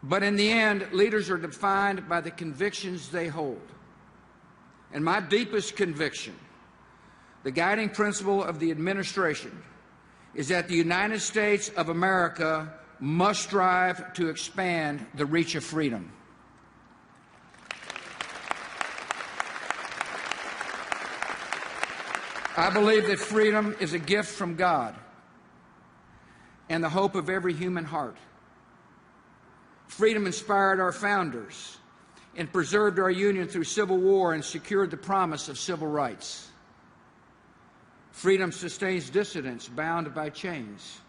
But in the end, leaders are defined by the convictions they hold. And my deepest conviction, the guiding principle of the administration, is that the United States of America must strive to expand the reach of freedom. I believe that freedom is a gift from God and the hope of every human heart. Freedom inspired our founders and preserved our union through civil war and secured the promise of civil rights. Freedom sustains dissidents bound by chains,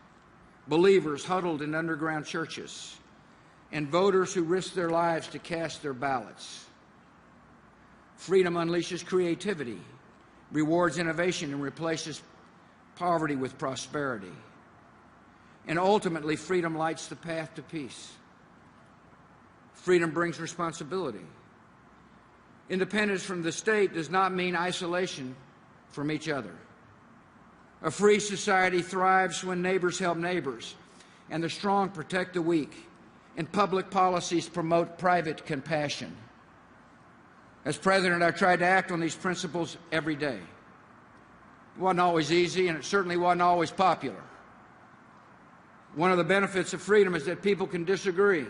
believers huddled in underground churches, and voters who risk their lives to cast their ballots. Freedom unleashes creativity, rewards innovation, and replaces poverty with prosperity. And ultimately, freedom lights the path to peace. Freedom brings responsibility. Independence from the state does not mean isolation from each other. A free society thrives when neighbors help neighbors, and the strong protect the weak, and public policies promote private compassion. As president, I tried to act on these principles every day. It wasn't always easy, and it certainly wasn't always popular. One of the benefits of freedom is that people can disagree.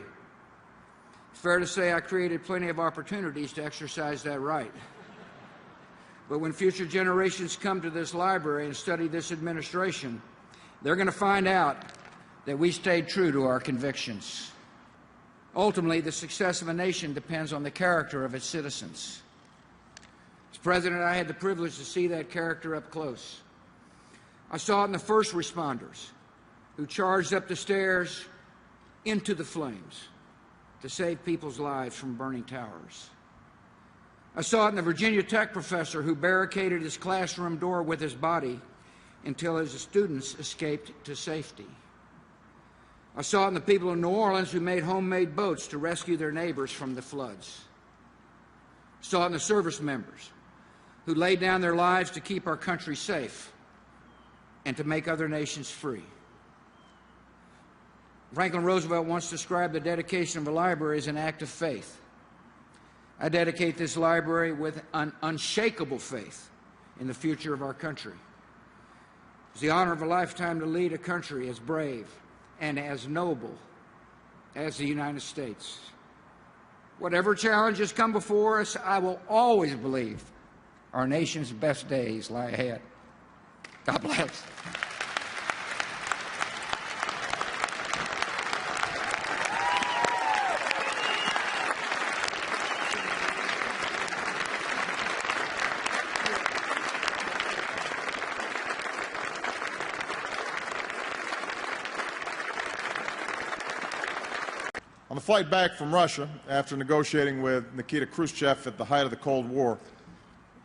It's fair to say I created plenty of opportunities to exercise that right. But when future generations come to this library and study this administration, they're going to find out that we stayed true to our convictions. Ultimately, the success of a nation depends on the character of its citizens. As president, I had the privilege to see that character up close. I saw it in the first responders who charged up the stairs into the flames to save people's lives from burning towers. I saw it in the Virginia Tech professor who barricaded his classroom door with his body until his students escaped to safety. I saw it in the people of New Orleans who made homemade boats to rescue their neighbors from the floods. I saw it in the service members who laid down their lives to keep our country safe and to make other nations free. Franklin Roosevelt once described the dedication of a library as an act of faith. I dedicate this library with an unshakable faith in the future of our country. It's the honor of a lifetime to lead a country as brave and as noble as the United States. Whatever challenges come before us, I will always believe our nation's best days lie ahead. God bless. On the flight back from Russia, after negotiating with Nikita Khrushchev at the height of the Cold War,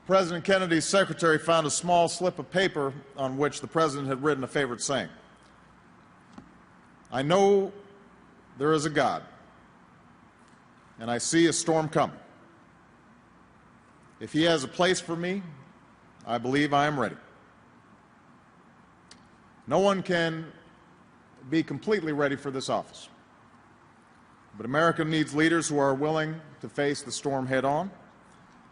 President Kennedy's secretary found a small slip of paper on which the president had written a favorite saying. "I know there is a God, and I see a storm coming. If he has a place for me, I believe I am ready." No one can be completely ready for this office. But America needs leaders who are willing to face the storm head on,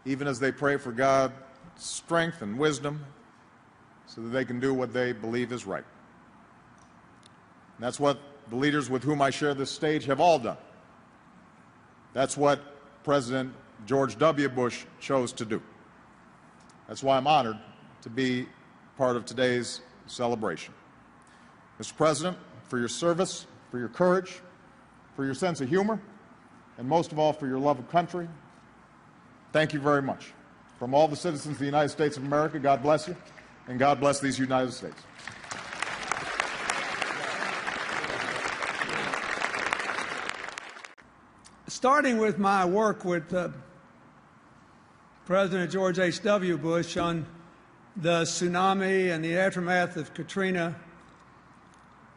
even as they pray for God's strength and wisdom so that they can do what they believe is right. And that's what the leaders with whom I share this stage have all done. That's what President George W. Bush chose to do. That's why I'm honored to be part of today's celebration. Mr. President, for your service, for your courage, for your sense of humor, and most of all, for your love of country, thank you very much. From all the citizens of the United States of America, God bless you, and God bless these United States. Starting with my work with President George H.W. Bush on the tsunami and the aftermath of Katrina,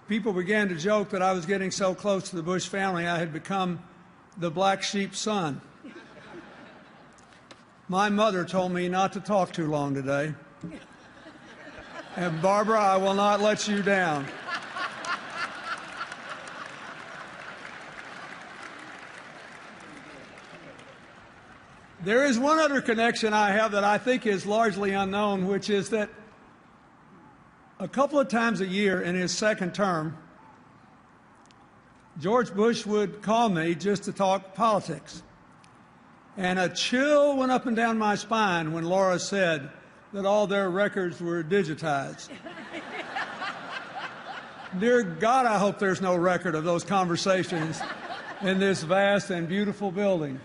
people began to joke that I was getting so close to the Bush family I had become the black sheep's son. My mother told me not to talk too long today. And Barbara, I will not let you down. There is one other connection I have that I think is largely unknown, which is that a couple of times a year in his second term, George Bush would call me just to talk politics. And a chill went up and down my spine when Laura said that all their records were digitized. Dear God, I hope there's no record of those conversations in this vast and beautiful building.